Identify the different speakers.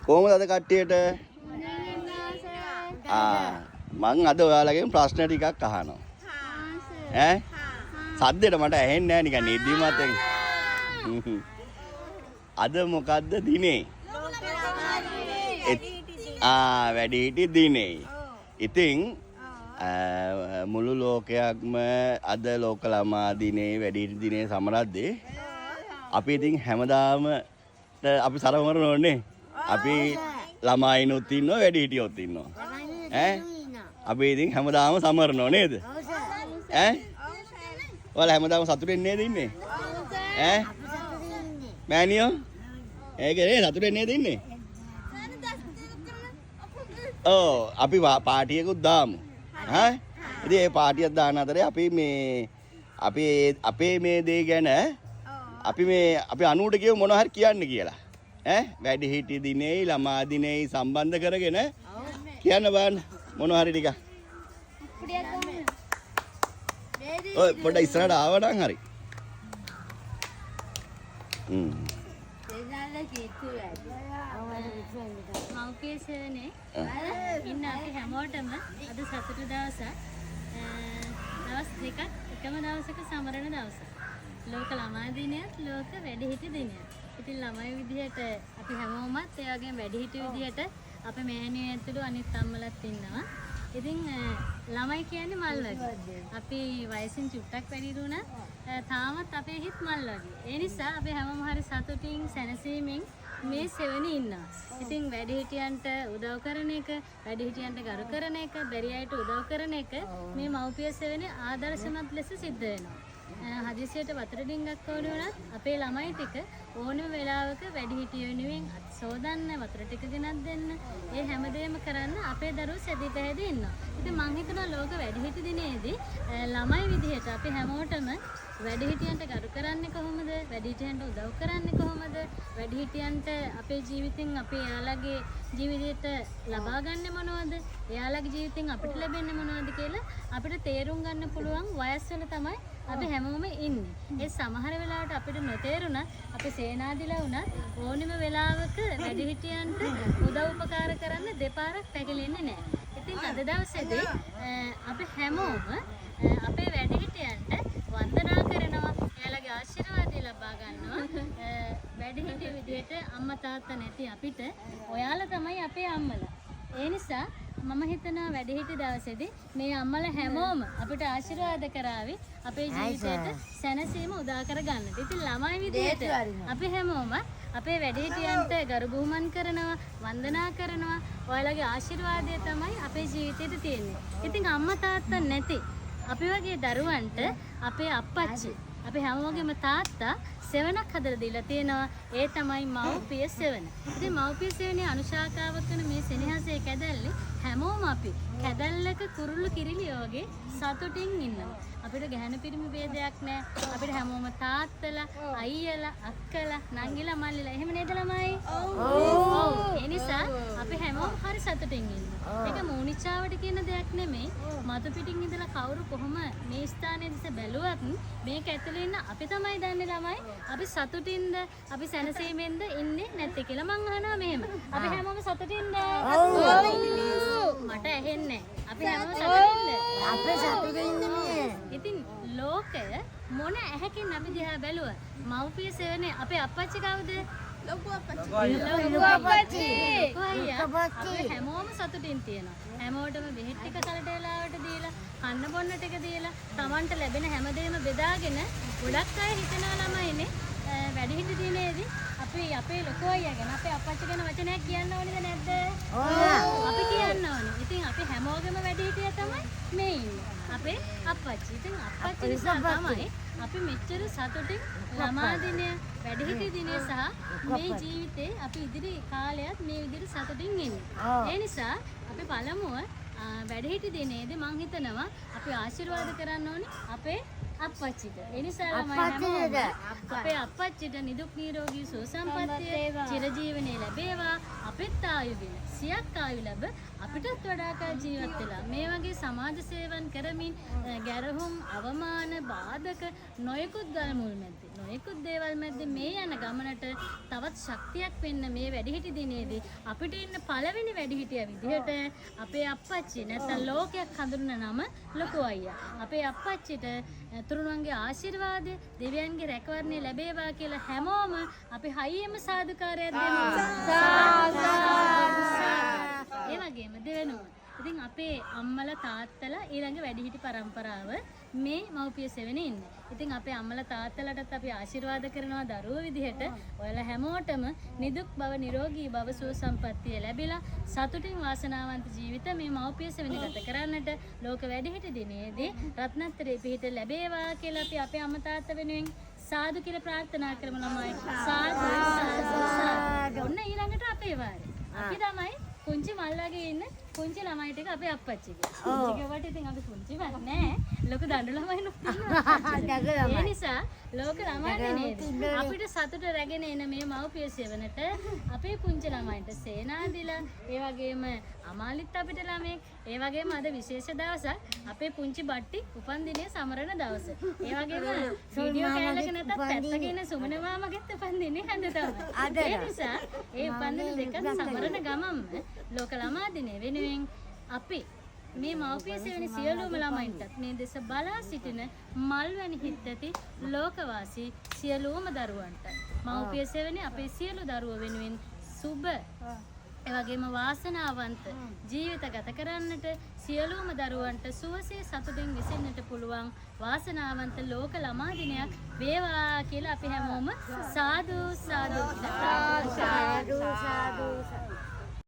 Speaker 1: කොහොමද අද කට්ටියට? මං අද ඔයාලගෙන් ප්‍රශ්න ටිකක් අහනවා. ඈ? සද්දෙට මට ඇහෙන්නේ නැහැ නිකන් නිදිමත එක්ක. අද මොකද්ද දිනේ? වැඩිහිටි දිනේ. ඉතින් මුළු ලෝකයක්ම අද ලෝක ළමා දිනේ වැඩිහිටි දිනේ සමරද්දී අපි ඉතින් හැමදාම අපි සරමරන ඕනේ. අපි ළමයිනුත් ඉන්නවා වැඩිහිටියොත් ඉන්නවා. ඈ? අපි ඉතින් හැමදාම සමරනව නේද? ඈ? ඔයාලා හැමදාම සතුටින් නේද ඉන්නේ? ඈ? මෑනියෝ? ඒකනේ සතුටින් නේද ඉන්නේ? ඔව් අපි පාටියකුත් දාමු. ඈ? ඉතින් ඒ පාටියක් දාන අතරේ අපි මේ අපේ මේ දේ ගැන අපි අනුවට කියමු මොනවා හරි කියන්න කියලා. ඈ? වැඩිහිටි දිනේ ළමා දිනේ සම්බන්ධ කරගෙන කියන්න බලන්න මොනවා හරි ටිකක්. ඔය පොඩ ඉස්සරහට ආවනම් හරි.
Speaker 2: මෞකේසනේ ඉන්න අපි හැමෝටම අද සතුට දවසක්. දවස් දෙකක් එකම දවසක සමරන දවසක්. ලෝක ළමා දිනයත් ලෝක වැඩිහිටි දිනයත්. ඉතින් ළමයි විදිහට අපි හැමෝමත් ඒ වගේම වැඩිහිටි විදිහට අපේ මෑණියෝ ඇතුළු අනිත් අම්මලාත් ඉන්නවා. ඉතින් ළමයි කියන්නේ මල් වගේ. අපි වයසින් චුට්ටක් වැඩි වුණා තාමත් අපේ හිත මල් වගේ. ඒ නිසා අපි හැමෝම හරි සතුටින් සැනසීමෙන් මේ සෙවණේ ඉන්නවා. ඉතින් වැඩිහිටියන්ට උදව් කරන එක, වැඩිහිටියන්ට ගරු කරන එක, බැරි අයට උදව් කරන එක මේ මව්පිය සෙවණේ ආදර්ශමත් ලෙස සිද්ධ වෙනවා. හදිසියට වතුර ඩිංගක් ඕන වුණත් අපේ ළමයි ටික ඕනම වෙලාවක වැඩිහිටියෝ වෙනුවෙන් සෝදන්න වතුර ටික ගෙනත් දෙන්න ඒ හැමදේම කරන්න අපේ දරුවෝ සැදී පැහැදී ඉන්නවා. ඉතින් මං හිතනවා ලෝක වැඩිහිටි දිනේදී ළමයි විදිහට අපි හැමෝටම වැඩිහිටියන්ට ගරු කරන්නේ කොහොමද? වැඩිහිටියන්ට උදව් කරන්නේ කොහොමද? වැඩිහිටියන්ට අපේ ජීවිතෙන් අපි එයාලගේ ජීවිතයට ලබා ගන්න මොනවද? එයාලගේ ජීවිතෙන් අපිට ලැබෙන්නේ මොනවද කියලා අපිට තේරුම් ගන්න පුළුවන් වයස්වල තමයි අපි හැමෝම ඉන්නේ. ඒ සමහර වෙලාවට අපිට නොතේරුණත් අපි සේනාදිලා වුණත් ඕනෙම වෙලාවක වැඩිහිටියන්ට උදව් උපකාර කරන්න දෙපාරක් පැකිලෙන්නේ නැහැ. ඉතින් අද දවසේදී අපි හැමෝම අපේ වැඩිහිටියන්ට වන්දනා කරනවා. එයාලගේ ආශිර්වාදය ලබා ගන්නවා. වැඩිහිටිය විදිහට අම්මා තාත්තා නැති අපිට ඔයාලා තමයි අපේ අම්මලා. ඒ නිසා මම හිතනවා වැඩිහිටි දවසේදී මේ අම්මලා හැමෝම අපිට ආශිර්වාද කරાવી අපේ ජීවිතයට සැනසීම උදා කර ගන්නට. ඉතින් ළමයි විදිහට අපි හැමෝම අපේ වැඩිහිටියන්ට ගරු බුහුමන් කරනවා, වන්දනා කරනවා. ඔයාලගේ ආශිර්වාදය තමයි අපේ ජීවිතේට තියෙන්නේ. ඉතින් අම්මා තාත්තා නැති අපි වගේ දරුවන්ට අපේ අප්පච්චි, අපි හැමෝගෙම තාත්තා සෙවණක් හදලා දීලා තියෙනවා. ඒ තමයි මව්පිය සෙවණ. ඉතින් මව්පිය සෙවණේ අනුශාකාවක් කරන මේ සෙනෙහසේ කැදැල්ලේ හැමෝම අපි කැදැල්ලක කුරුල්ල කිරිලිය වගේ සතුටින් ඉන්නවා. අපිට ගැහණු පිරිමි ભેදයක් නැහැ. අපිට හැමෝම තාත්තලා, අයියලා, අක්කලා, නංගිලා, මල්ලිලා එහෙම නේද ළමයි? ඔව්. ඒ නිසා අපි හැමෝම හරි සතුටින් ඉන්නවා. ඒක මූණිච්චාවට කියන දෙයක් නෙමෙයි. මතු පිටින් ඉඳලා කවුරු කොහොම මේ ස්ථානයේ දිස බැලුවත් මේක ඇතුලේ ඉන්න අපි තමයි දන්නේ ළමයි. අපි සතුටින්ද, අපි සැනසීමෙන්ද ඉන්නේ නැත්තේ කියලා මං අහනවා මෙහෙම. අපි හැමෝම සතුටින්ද? මට ඇහෙන්නේ නැහැ. අපි හැමෝම සතුටින්ද?
Speaker 3: අපේ සතුටින් ඉන්නේ.
Speaker 2: ඉතින් ලෝකය මොන ඇහැකින් අපි දිහා බැලුවා මව්පිය සෙවණේ අපේ අප්පච්චි කවුද? ලොකු අප්පච්චි. අපි හැමෝම සතුටින් තියෙනවා. හැමෝටම බෙහෙත් ටික කලට වෙලාවට දීලා, කන්න බොන්න ටික දීලා, Tamanට ලැබෙන හැමදේම බෙදාගෙන ගොඩක් අය හිතනවා ළමයිනේ වැඩිහිටි දිනේදී අපි අපේ ලොකු අයියා ගැන අපේ අප්පච්චි ගැන වචනයක් කියන්න ඕනේද නැද්ද? අපි කියන්න ඕනේ. ඉතින් අපි හැමෝගෙම වැඩිහිටිය තමයි මේ ඉන්නේ. අපේ අප්පච්චි. ඉතින් අප්පච්චි නිසා තමයි අපි මෙච්චර සතුටින් ළමා දිනය, වැඩිහිටි දිනය සහ මේ ජීවිතේ අපි ඉදිරි කාලයත් මේ විදිහට සතුටින් ඉන්නේ. ඒ නිසා අපි පළමුව වැඩිහිටි දිනේදී මං හිතනවා අපි ආශිර්වාද කරන්න ඕනේ අපේ අප්පච්චිට. ඒ නිසා ළමයි හැමෝම අපේ අප්පච්චිට නිදුක් නිරෝගී සුව සම්පන්නිය චිරජීවනයේ ලැබේවා. අපිත් ආයුගෙන සියක් ආයු ලැබ අපිටත් වඩා ජීවත් වෙලා මේ වගේ සමාජ සේවන කරමින් ගැරහුම් අවමාන බාධක නොයෙකුත් ගල් මුල් මැද්දේ නොයෙකුත් දේවල් මැද්දේ මේ යන ගමනට තවත් ශක්තියක් වෙන්න මේ වැඩිහිටි දිනේදී අපිට ඉන්න පළවෙනි වැඩිහිටියා විදිහට අපේ අප්පච්චි නැත්නම් ලෝකයක් හඳුනන නම ලොකු අයියා අපේ අප්පච්චිට තුරුණුවන්ගේ ආශිර්වාදය දෙවියන්ගේ රැකවරණය ලැබේවා කියලා හැමෝම අපි හයියෙම සාදුකාරයක් දෙමු. ඒ වගේම දෙවෙනුව. ඉතින් අපේ අම්මලා තාත්තලා ඊළඟ වැඩිහිටි පරම්පරාව මේ මව්පිය සෙවෙනේ ඉන්නේ. ඉතින් අපේ අම්මලා තාත්තලාටත් අපි ආශිර්වාද කරනවා දරුවෝ විදිහට ඔයාලා හැමෝටම නිදුක් බව නිරෝගී බව සුව සම්පන්නිය ලැබිලා සතුටින් වාසනාවන්ත ජීවිත මේ මව්පිය සෙවෙනි ගත කරන්නට ලෝක වැඩිහිටි දිනේදී රත්නත්‍රේ පිහිට ලැබේවා කියලා අපි අපේ අම්මා තාත්තා වෙනුවෙන් සාදු කියලා ප්‍රාර්ථනා කරමු ළමයි. සාදු සාදු. ඔන්න ඊළඟට අපේ වාරේ. අපි තමයි කුංචි මල් වගේ ඉන්න කුංචි ළමයි ටික අපේ අප්පච්චිගේ. කුංචිගවට ඉතින් අපි කුංචිවත් නෑ. ලොකු දඬු ළමයි නුත්. ඒ නිසා ලෝක ළමයි නේද? අපිට සතුට රැගෙන එන මේ මව්පිය සෙවණට අපේ පුංචි ළමයින්ට සේනාදිලා ඒ වගේම අමාලිත් අපිට ළමෙක් ඒ වගේම අද විශේෂ දවසක් අපේ පුංචි බට්ටි උපන්දිනයේ සමරන දවස. ඒ වගේම වීඩියෝ කැලලක නැතත් පැත්තකින් සුමන මාමගෙත් උපන්දිනේ හඳ තමයි. ඒ නිසා ඒ උපන්දින දෙකත් සමරන ගමම්ම ලෝක ළමා දිනේ වෙනුවෙන් අපි මේ මව්පිය සෙවණි සියලුම ළමයින්ටත් මේ දෙස බලා සිටින මල්වැනි හිත් ඇති ලෝකවාසී සියලුම දරුවන්ට මව්පිය සෙවණි අපේ සියලු දරුවෝ වෙනුවෙන් සුබ එවැගේම වාසනාවන්ත ජීවිත ගත කරන්නට සියලුම දරුවන්ට සුවසේ සතුටින් විසින්නට පුළුවන් වාසනාවන්ත ලෝක ළමා දිනයක් වේවා කියලා අපි හැමෝම සාදු සාදු
Speaker 3: සාදු සාදු සාදු